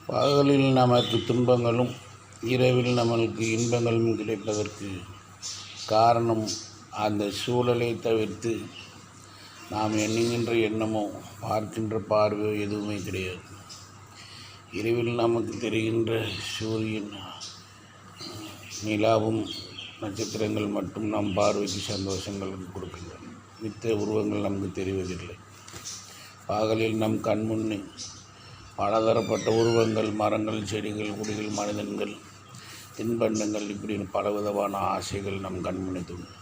பகலில் நமக்கு துன்பங்களும் இரவில் நம்மளுக்கு இன்பங்களும் கிடைப்பதற்கு காரணம் அந்த சூழலை தவிர்த்து நாம் எண்ணுகின்ற எண்ணமோ பார்க்கின்ற பார்வையோ எதுவுமே கிடையாது. இரவில் நமக்கு தெரிகின்ற சூரியன், நிலாவும் நட்சத்திரங்கள் மட்டும் நம் பார்வைக்கு சந்தோஷங்களுக்கு கொடுக்கின்றன. மித்த உருவங்கள் நமக்கு தெரிவதில்லை. பகலில் நம் கண்முன்னே பலதரப்பட்ட உருவங்கள், மரங்கள், செடிகள், குடிகள், மனிதன்கள், தின்பண்டங்கள், இப்படின்னு பலவிதமான ஆசைகள் நம் கண்முன்னே தோன்றும்.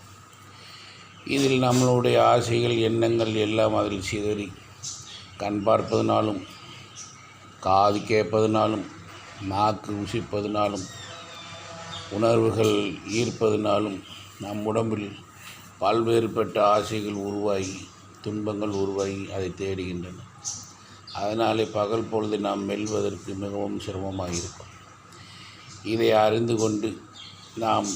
இதில் நம்மளுடைய ஆசைகள், எண்ணங்கள் எல்லாம் அதில் சிதறி கண் பார்ப்பதனாலும், காது கேட்பதனாலும், நாக்கு ருசிப்பதனாலும், உணர்வுகள் ஈர்ப்பதனாலும் நம் உடம்பில் பல்வேறுபட்ட ஆசைகள் உருவாகி, துன்பங்கள் உருவாகி அதை தேடுகின்றன. அதனாலே பகல் பொழுது நாம் வெல்வதற்கு மிகவும் சிரமமாக இருக்கும். இதை அறிந்து கொண்டு நாம்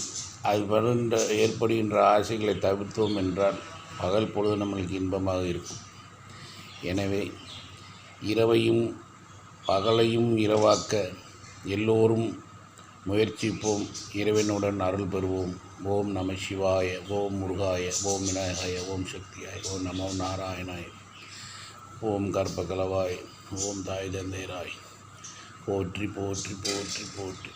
அது ஏற்படுகின்ற ஆசைகளை தவிர்த்தோம் என்றால் பகல் பொழுது நம்மளுக்கு இன்பமாக இருக்கும். எனவே இரவையும் பகலையும் இரவாக்க எல்லோரும் முயற்சிப்போம். இறைவனுடன் அருள் பெறுவோம். ஓம் நம சிவாய, ஓம் முருகாய, ஓம் விநாயகாய, ஓம் சக்தியாய, ஓம் நமோ நாராயணாய, ஓம் கற்பகலவாய், ஓம் தாய் தந்தையராய், போற்றி போற்றி போற்றி போற்றி.